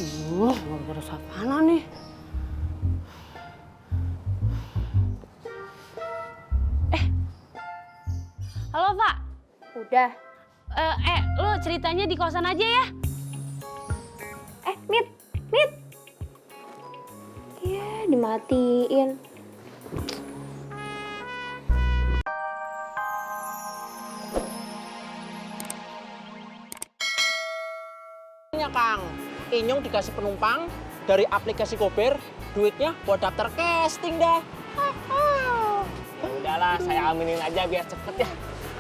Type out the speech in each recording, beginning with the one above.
Gara-gara Savana nih. Halo, Pak. Udah. Lu ceritanya di kosan aja ya? Mit. Iya, dimatiin. Kang, Inyong dikasih penumpang dari aplikasi Gober, duitnya buat daftar casting dah. Ya udahlah, saya aminin aja biar cepet ya.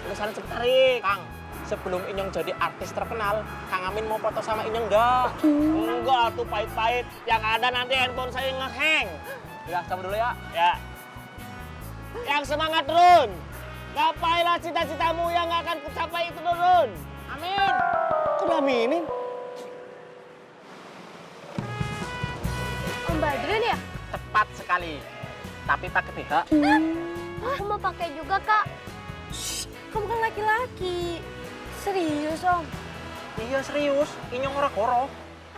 Urusan cepet tarik. Kang, sebelum Inyong jadi artis terkenal, Kang Amin mau foto sama Inyong enggak? Enggak tuh pahit-pahit. Yang ada nanti handphone saya ngehang. Ya, cabut dulu ya. Ya. Yang semangat Run. Gapailah cita-citamu yang gak akan kecapai itu Run. Amin. Kok diaminin? Om Badrun ya? Tepat sekali. Tapi pakai BH. Aku mau pakai juga, Kak. Kamu kan laki-laki. Serius, Om? Iya serius, Inyong ora goro.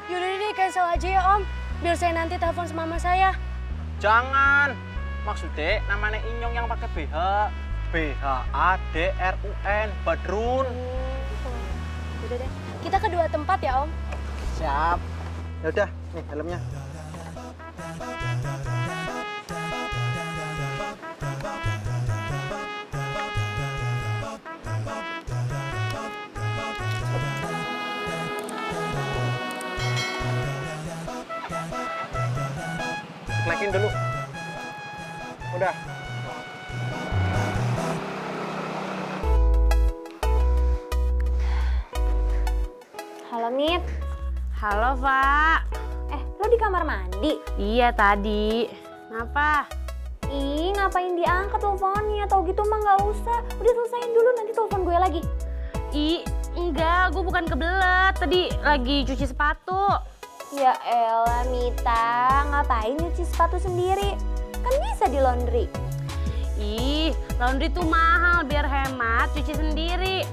Yaudah deh, cancel aja ya, Om. Biar saya nanti telepon sama mama saya. Jangan. Maksudnya namanya Inyong yang pakai BH. BHADRUN, Badrun. Udah deh. Kita ke dua tempat ya, Om. Siap. Ya udah, nih helmnya. Naikin dulu. Udah. Halo, Mit. Halo, Pak. Lo di kamar mandi? Iya, tadi. Kenapa? Ih, ngapain diangkat teleponnya? Tau gitu mah nggak usah. Udah selesaiin dulu, nanti telepon gue lagi. Enggak, gue bukan kebelet. Tadi lagi cuci sepatu. Ya elah, Mita. Ngapain nyuci sepatu sendiri? Kan bisa di laundry. Ih, laundry tuh mahal, biar hemat cuci sendiri.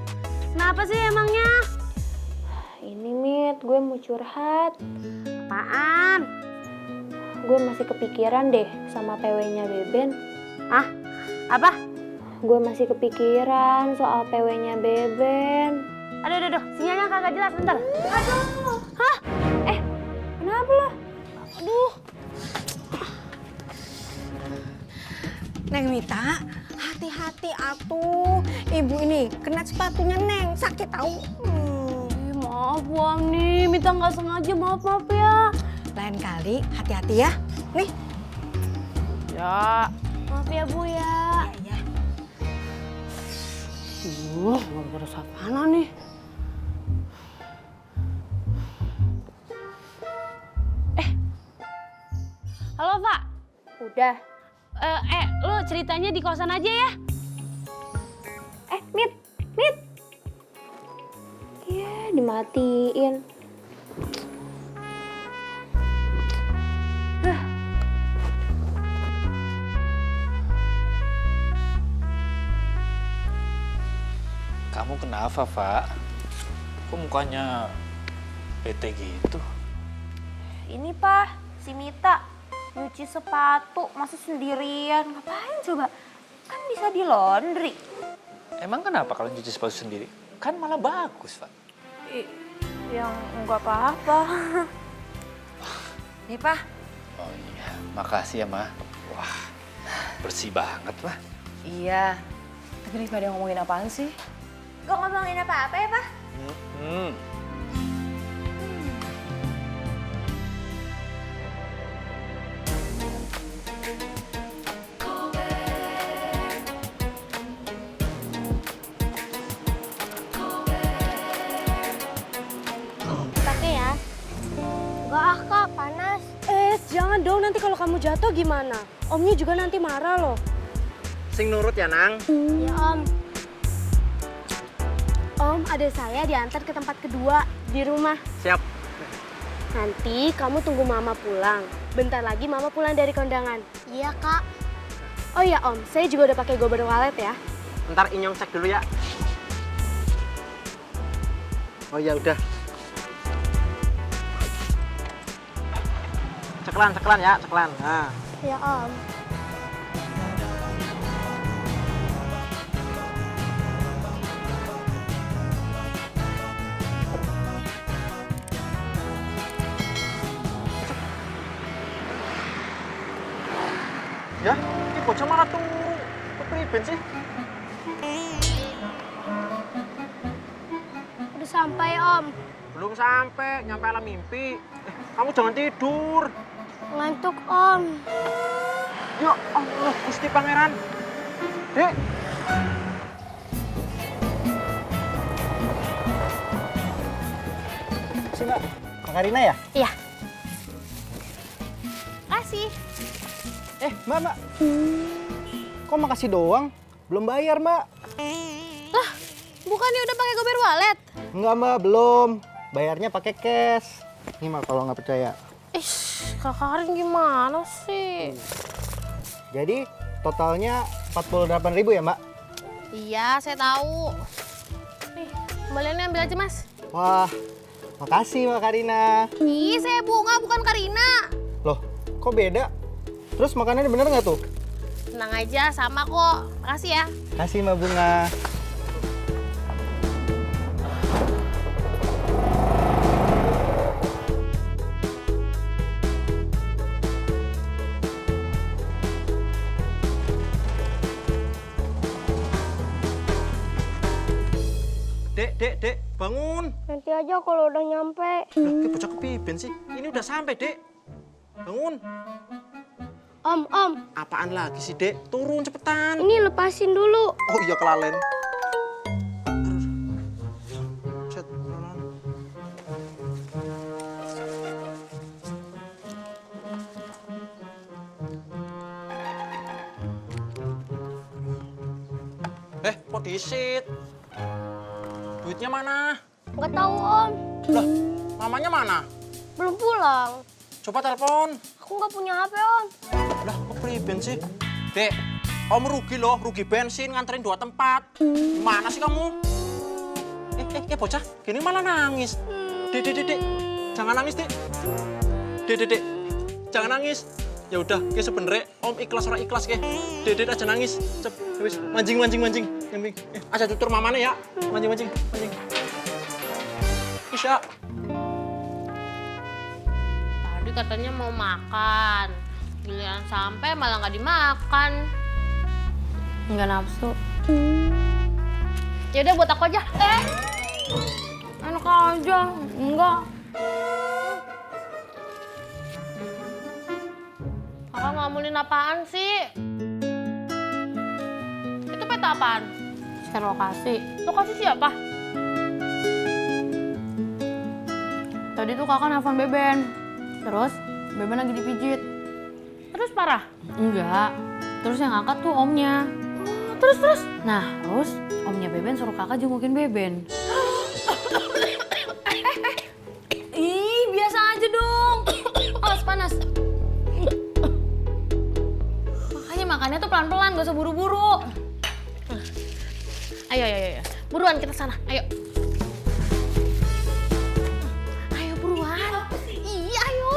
Kenapa sih emangnya? Ini, Mit, gue mau curhat. Apaan? Gue masih kepikiran deh sama PW-nya Beben. Ah, apa? Gue masih kepikiran soal PW-nya Beben. Aduh, sinyalnya kagak jelas, bentar. Aduh. Hah? Kenapa lo? Aduh. Neng Mita, hati-hati atuh. Ibu ini kena sepatunya Neng, sakit tahu. Maaf, Bang nih. Minta nggak sengaja, maaf ya. Lain kali hati-hati ya. Nih. Ya. Maaf ya, Bu ya. Iya. Gara-gara Savana nih. Halo, Pak. Udah. Lu ceritanya di kosan aja ya? Mit. Iya, dimatiin. Kamu kenapa, Pak? Kok mukanya bete gitu? Ini, Pak, si Mita nyuci sepatu masih sendirian. Ngapain coba? Kan bisa di laundry. Emang kenapa kalau nyuci sepatu sendiri? Kan malah bagus, Pak. Yang enggak apa-apa. Nih, Pak. Oh iya, makasih ya, Ma. Wah, bersih banget, Ma. Iya. Tapi nih pada ngomongin apaan sih? Gak ngomongin apa-apa ya, Pak? Pakai ya. Enggak ah, Kak, panas. Jangan dong, nanti kalau kamu jatuh gimana? Omnya juga nanti marah loh. Sing nurut ya, Nang. Ya, Om. Om, ada saya diantar ke tempat kedua di rumah. Siap. Nanti kamu tunggu Mama pulang. Bentar lagi Mama pulang dari kondangan. Iya, Kak. Oh ya, Om, saya juga udah pakai Gober Wallet ya. Ntar Inyong cek dulu ya. Oh ya udah. Ceklan ya, ceklan. Nah. Ya Om. Ya, ini bocah malah tuh kepriben sih. Udah sampai Om. Belum sampai, nyampe alam mimpi. Kamu jangan tidur. Ngantuk Om. Ya Allah, Gusti Pangeran. Dek. Si Mbak, Kak Karina ya? Iya. Kasih. Mbak. Kok makasih doang? Belum bayar, Mbak. Lah, bukannya udah pakai Gober Wallet? Enggak, Mbak, belum. Bayarnya pakai cash. Nih, Mbak, kalau nggak percaya. Ih, Kak Karin gimana sih? Jadi, totalnya 48.000 ya, Mbak? Iya, saya tahu. Nih, kembaliannya ambil aja, Mas. Wah, makasih, Mbak Karina. Ih, saya Bunga, bukan Karina. Loh, kok beda? Terus makanannya bener nggak tuh? Tenang aja, sama kok. Makasih ya. Kasih, Mbak Bunga. Dek, bangun. Nanti aja kalau udah nyampe. Lah, ke bocah kepriben sih? Ini udah sampai, Dek. Bangun. Om. Apaan lagi sih, Dek? Turun cepetan. Ini lepasin dulu. Oh iya, kelalen. Set, pelan-pelan. Kok disit? Duitnya mana? Nggak tahu, Om. Lah, mamanya mana? Belum pulang. Coba telepon. Aku nggak punya HP, Om. Lah, kepriben sih? Dek, Om rugi loh, rugi bensin nganterin 2 tempat. Mana sih kamu? Bocah, gini malah nangis. Dek, jangan nangis, Dek. Dek, jangan nangis. Ya udah, ke sebenernya Om ikhlas ora ikhlas ke. Dek aja nangis. Cep, wis mancing. Nyambing. Aja tutur mamane ya. Mancing. Bisa. Tadi katanya mau makan. Giliran sampai malah nggak dimakan. Nggak nafsu. Ya udah buat aku aja. Enak aja. Enggak. Kakak ngelamunin apaan sih? Itu peta apaan? Share lokasi. Lokasi siapa? Tadi tuh kakak nelfon Beben. Terus Beben lagi dipijit. Terus parah? Enggak. Terus yang angkat tuh omnya. Terus? Nah, terus omnya Beben suruh kakak jengukin Beben. Ih, biasa aja dong. Awas panas. Makanya makannya tuh pelan-pelan, gak usah buru-buru. Ayo. Buruan kita sana, ayo. Ayo buruan. Iya, ayo.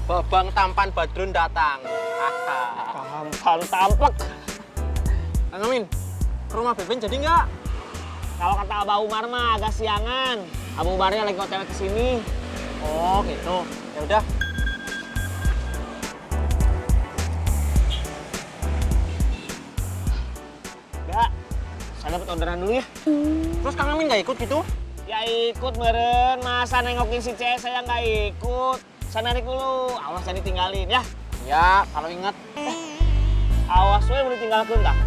Babang tampan Badrun datang. Tamplek. Kang Amin, rumah Beben jadi nggak? Kalau kata Abah Umar mah agak siangan. Abah Umarnya lagi otw kesini. Oh gitu. Ya udah. Enggak. Saya dapat orderan dulu ya. Terus Kang Amin nggak ikut gitu? Ya ikut meren. Masa nengokin si CS saya nggak ikut. Saya narik dulu. Awas jadi tinggalin ya. Ya, kalau ingat. Awas we mau ditinggalkan dah.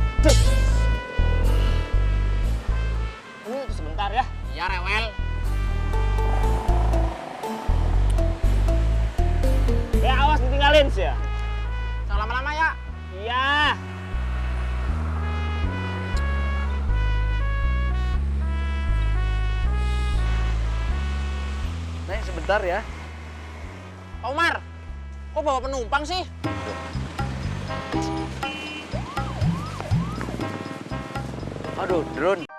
Ini sebentar ya. Ya rewel. Ya awas ditinggalin sih ya. Jangan lama-lama ya. Iya. Nih sebentar ya. Pak Umar, Kok bawa penumpang sih? Aduh, drone.